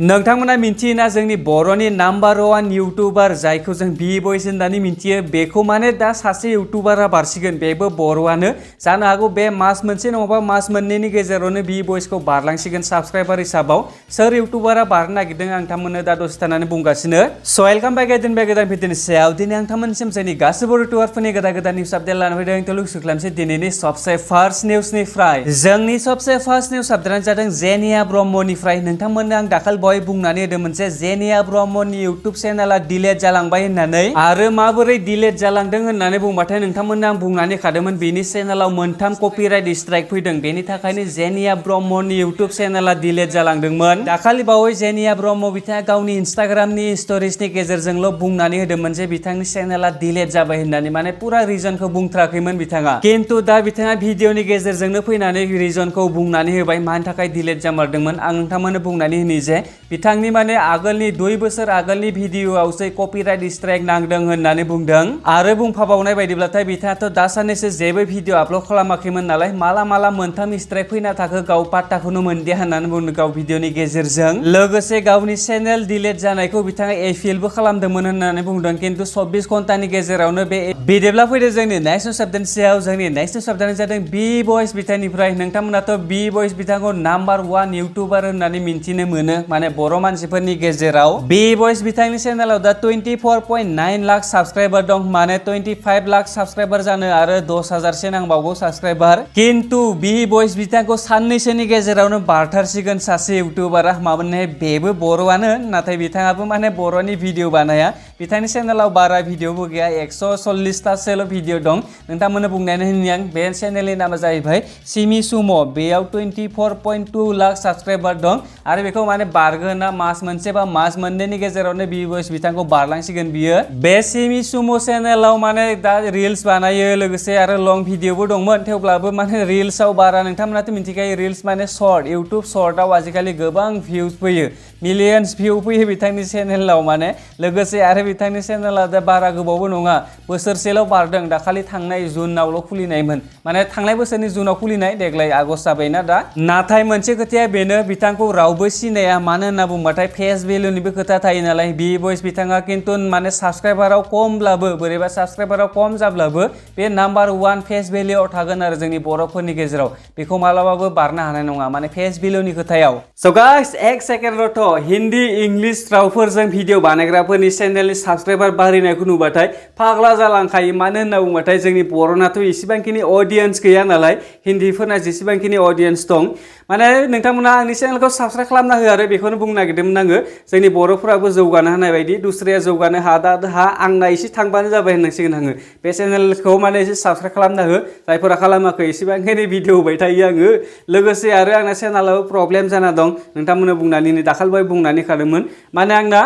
नोंथांमोना मिन्थियोना जोंनि बर'नि नाम्बार 1 इउटुबार जायखौ जों बि बयस होननानै मिन्थियो बेखौ माने दा सासे इउटुबारा बारसिगोन बेबो बर'आनो जानो हागौ बे मास मोनसे नङाबा मास मोननैनि गेजेरावनो बि बयसखौ बारलांसिगोन साबस्क्राइबार हिसाबाव सोर इउटुबारा बारनो नागिरदों आं नोंथांमोननो दा दसे थानानै बुंगासिनो स' वेलकाम बेक एगेन बे गोदान भिडिअनि सायाव दिनै आं नोंथांमोननिसिम जोंनि गासैबो इउटुबारफोरनि गोदान निउस आपडेट लानानै फैदों थ' लुक्स खालामसै दिनैनि सबसे फार्स्ट निउसनिफ्राय जोंनि सबसे फार्स्ट निउस आपडेटआनो जादों जेनिया ब्रह्मनिफ्राय नोंथांमोननो आं दाखाल बय बुंनानै होदोंमोन जे जेनिया ब्रह्मनि इउटुब चेनेला डिलेट जालांबाय होननानै आरो माबोरै डिलेट जालांदों होननानै बुंबाथाय नोंथांमोननो आं बुंनानै खादोंमोन बेनि चेनेलाव मोनथाम कपिराइट स्ट्राइक फैदों बेनि थाखायनो जेनिया ब्रह्मनि इउटुब चेनेला डिलेट जालांदोंमोन दाखालि बावै जेनिया ब्रह्म बिथाङा गावनि इन्स्टाग्रामनि स्टोरिजनि गेजेरजोंल' बुंनानै होदोंमोन जे बिथांनि चेनेला डिलेट जाबाय होननानै माने पुरा रिजनखौ बुंथाराखैमोन बिथाङा खिन्थु दा बिथाङा भिडिअनि गेजेरजोंनो फैनानै रिजनखौ बुंनानै होबाय मानि थाखाय डिलेट जामारदोंमोन आं नोंथांमोननो बुंनानै होनि जे बिथांनि माने आगोलनि 2 बोसोर आगोलनि भिडिअआवसो कपिराइट स्ट्राइक नांदों होननानै बुंदों आरो बुंफाबावनाय बायदिब्लाथाय बिथाङाथ' दासाननैसो जेबो भिडिअ आपल'ड खालामाखैमोन नालाय माला मोनथाम स्ट्राइक फैना थाखो गाव पात्ताखौनो मोनदिया होननानै बुंदों गाव भिडिअनि गेजेरजों लोगोसे गावनि चेनेल डिलेट जानायखौ बिथाङा एपिलबो खालामदोंमोन होननानै बुंदों खिन्थु 24 घन्टानि गेजेरावनो बे बिदिब्ला फैदो जोंनि नेक्स्ट निउस आपडेटनि सायाव जोंनि नेक्स्ट निउस आपडेटआनो जादों बि बयस बिथांनिफ्राय नोंथांमोनाथ' बि बयस बिथांखौ नाम्बार 1 इउटुबार होननानै मिन्थिनो मोनो माने बर' मानसिफोरनि गेजेराव बि बयस बिथांनि चेनेलाव दा 24.9 लाख साबस्क्राइबार दं माने 25 लाख साबस्क्राइबार जानो आरो 10,000 से नांबावगौ साबस्क्राइबार खिन्थु बि बयस बिथांखौ साननैसोनि गेजेरावनो बारथारसिगोन सासे इउटुबारा माने बेबो बर'आनो नाथाय बिथाङाबो माने बर'नि भिडिअ बानाया बिथांनि चेनेलाव बारा भिडिअबो गैया 140तासोल' भिडिअ दं नोंथांमोननो बुंनानै होनि आं बे चेनेलनि नामा जाहैबाय सिमि सुम' बेयाव 24.2 लाख साबस्क्राइबार दं आरो बेखौ माने बारगोना मास मोनसे बा मास मोननैनि गेजेरावनो बि बयस बिथांखौ बारलांसिगोन बियो बे सिमि सुम' चेनेलाव माने दा रिल्स बानायो लोगोसे आरो लं भिडिअबो दंमोन थेवब्लाबो माने रिल्सआव बारा नोंथांमोनाथ' मिन्थिखायो रिल्स माने शर्ट इउटुब शर्टआव आजिखालि गोबां भिउज फैयो मिलियन्स भिउ फैयो बिथांनि चेनेलाव माने लोगोसे आरो बिथांनि चेनेला दा बारा गोबावबो नङा बोसोरसेल' बारदों दाखालि थांनाय जुनावल' खुलिनायमोन माने थांनाय बोसोरनि जुनाव खुलिनाय देग्लाय आगस्ट जाबायना दा नाथाय मोनसे खोथाया बेनो बिथांखौ रावबो सिनाया मानो होनना बुंबाथाय फेस भेलुनिबो खोथा थायो नालाय बि बयस बिथाङा खिन्थु माने साबस्क्राइबाराव खमब्लाबो बोरैबा साबस्क्राइबाराव खम जाब्लाबो बे नाम्बार 1 फेस भेलुआव थागोन आरो जोंनि बर'फोरनि गेजेराव बेखौ मालाबाबो बारनो हानाय नङा माने फेस भेलुनि खोथायाव स' गाइस एक सेकेन्डल'थ' हिन्दी इंलिश रावफोरजों भिडिअ बानायग्राफोरनि चेनेलनि साबस्क्राइबार बारायनायखौ नुबाथाय फाग्ला जालांखायो मानो होनना बुंबाथाय जोंनि बर'नाथ' इसिबांखिनि अडियन्स गैया नालाय हिन्दीफोरना जेसेबांखिनि अडियन्स दं माने नोंथांमोना आंनि चेनेलखौ साबस्क्राइब खालामना हो आरो बेखौनो बुंनो नागिरदोंमोन आङो जोंनि बर'फोराबो जौगानो हानाय बायदि दुसराया जौगानो हा आंना एसे थांबानो जाबाय होननांसिगोन आङो बे चेनेलखौ माने एसे साबस्क्राइब खालामना हो जायफोरा खालामाखै एसेबांखिनि भिडिअ होबाय थायो आङो लोगोसे आरो आंना चेनेलाव प्रब्लेम जाना दं नोंथांमोननो बुंनानै दाखालिबो बुंनानै खादोंमोन माने आंना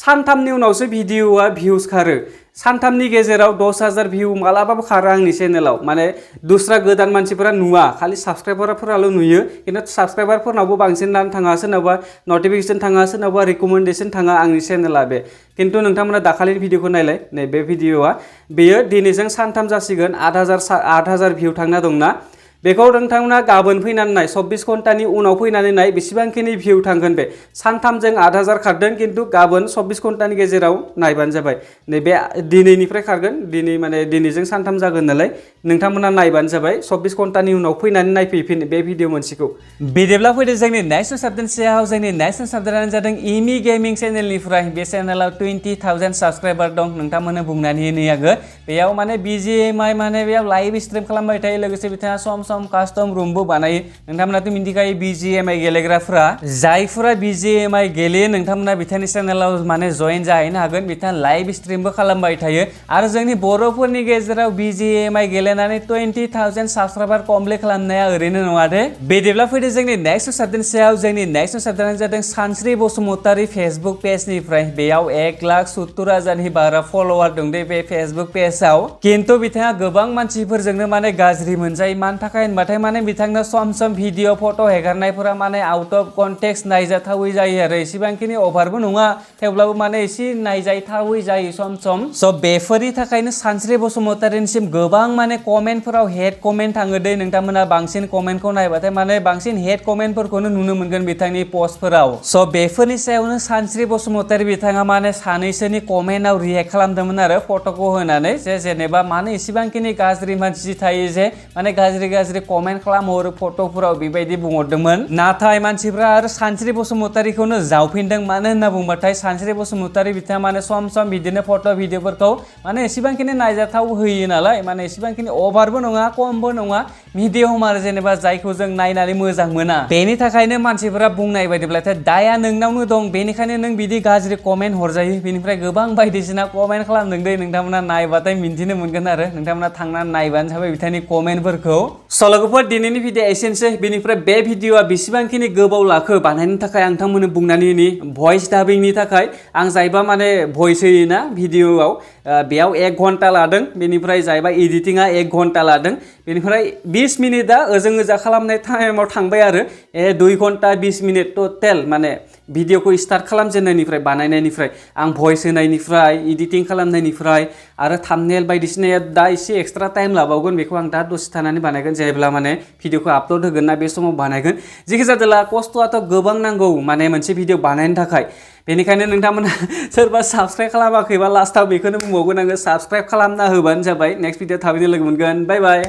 सानथामनि उनावसो भिडिअआ भिउस खारो सानथामनि गेजेराव 10,000 भिउ मालाबाबो खारा आंनि चेनेलाव माने दस्रा गोदान मानसिफोरा नुवा खालि साबस्क्राइबारफोराल' नुयो खिन्थु साबस्क्राइबारफोरनावबो बांसिन नाम थाङा सोरनावबा नटिफिकेसन थाङा सोरनावबा रिकमेन्डेसन थाङा आंनि चेनेला बे खिन्थु नोंथांमोना दाखालिनि भिडिअखौ नायलाय नै बे भिडिअआ बेयो दिनैजों सानथाम जासिगोन 8,000 भिउ थांना दंना बेखौ नोंथांमोना गाबोन फैनानै नाय 24 घन्टानि उनाव फैनानै नाय बेसेबांखिनि भिउ थांगोन बे सानथामजों 8,000 खारदों खिन्थु गाबोन 24 घन्टानि गेजेराव नायबानो जाबाय नैबे दिनैनिफ्राय खारगोन दिनै माने दिनैजों सानथाम जागोन नालाय नोंथांमोना नायबानो जाबाय 24 घन्टानि उनाव फैनानै नायफैफिन बे भिडिअ मोनसेखौ बिदिब्ला फैदो जोंनि नेक्स्ट निउस आपडेटनि सायाव जोंनि नेक्स्ट निउस आपडेटआनो जादों इमि गेमिं चेनेलनिफ्राय बे चेनेलाव 20,000 साबस्क्राइबार दं नोंथांमोननो बुंनानै होनो आङो बेयाव माने BGMI माने बेयाव लाइभ स्ट्रिम खालामबाय थायो लोगोसे बिथाङा सम कास्टम रुमबो बानायो नोंथांमोनाथ' मिन्थिखायो BGMI गेलेग्राफ्रा जायफोरा BGMI गेलेयो नोंथांमोना बिथांनि चेनेलाव माने जइन जाहैनो हागोन बिथाङा लाइभ स्ट्रिमबो खालामबाय थायो आरो जोंनि बर'फोरनि गेजेराव BGMI गेलेनानै 20,000 साबस्क्राइबार कमप्लिट खालामनाया ओरैनो नङा दे बिदिब्ला फैदो जोंनि नेक्स्ट निउस आपडेटनि सायाव जोंनि नेक्स्ट निउस आपडेटआनो जादों सानस्रि बसुमतारी फेसबुक पेजनिफ्राय बेयाव 1,70,000नि बारा फल'वार दं दे बे फेसबुक पेजआव खिन्थु बिथाङा गोबां मानसिफोरजोंनो माने गाज्रि मोनजायो मानि थाखाय थाखाय होनबाथाय माने बिथांनो सम सम भिडिअ फट' हेगारनायफोरा माने आउट अफ कन्टेक्स्ट नायजाथावै जायो आरो एसेबांखिनि अभारबो नङा थेवब्लाबो माने एसे नायजाथावै जायो सम सम स' बेफोरनि थाखायनो सानस्रि बसुमतारीनिसिम गोबां माने कमेन्टफोराव हेड कमेन्ट थाङो दै नोंथांमोना बांसिन कमेन्टखौ नायबाथाय माने बांसिन हेड कमेन्टफोरखौनो नुनो मोनगोन बिथांनि पस्टफोराव स' बेफोरनि सायावनो सानस्रि बसुमतारी बिथाङा माने सानैसोनि कमेन्टआव रिएक्ट खालामदोंमोन आरो फट'खौ होनानै जेनेबा मानो इसेबांखिनि गाज्रि मानसि थायो जे माने गाज्रि कमेन्ट खालामहरो फट'फोराव बेबायदि बुंहरदोंमोन नाथाय मानसिफ्रा आरो सानस्रि बसुमतारीखौनो जावफिनदों मानो होनना बुंबाथाय सानस्रि बसुमतारी बिथाङा माने सम सम बिदिनो फट' भिडिअफोरखौ माने एसेबांखिनि नायजाथाव होयो नालाय माने एसेबांखिनि अभारबो नङा खमबो नङा मिडियाम आरो जेनेबा जायखौ जों नायनानै मोजां मोना बेनि थाखायनो मानसिफोरा बुंनाय बायदिब्लाथाय दाया नोंनावनो दं बेनिखायनो नों बिदि गाज्रि कमेन्ट हरजायो बेनिफ्राय गोबां बायदिसिना कमेन्ट खालामदों दै नोंथांमोना नायबाथाय मिन्थिनो मोनगोन आरो नोंथांमोना थांनानै नायबानो जाबाय बिथांनि कमेन्टफोरखौ सल'गोफोर दिनैनि भिडिअ एसेनोसै बेनिफ्राय बे भिडिअआ बेसेबांखिनि गोबाव लाखो बानायनो थाखाय आं नोंथांमोननो बुंनानै होनि भइस डाबिंनि थाखाय आं जायबा माने भइस होयोना भिडिअआव बेयाव 1 घन्टा लादों बेनिफ्राय जायबा एडिटिंआ 1 घन्टा लादों बेनिफ्राय 20 मिनिटआ ओजों ओजा खालामनाय टाइमाव थांबाय आरो 2 घन्टा 20 मिनिट टटेल माने भिडिअखौ स्टार्ट खालामजेननायनिफ्राय बानायनायनिफ्राय आं भइस होनायनिफ्राय एडिटिं खालामनायनिफ्राय आरो थाम्बनेल बायदिसिनाया दा एसे एक्सट्रा टाइम लाबावगोन बेखौ आं दा दसे थानानै बानायगोन जेब्ला माने भिडिअखौ आपल'ड होगोन ना बे समाव बानायगोन जेखि जादोला खस्थ'आथ' गोबां नांगौ माने मोनसे भिडिअ बानायनो थाखाय बेनिखायनो नोंथांमोना सोरबा साबस्क्राइब खालामाखैबा लास्टआव बेखौनो बुंबावगोन आङो साबस्क्राइब खालामना होबानो जाबाय नेक्स्ट भिडिअ थाबैनो लोगो मोनगोन बाय बाय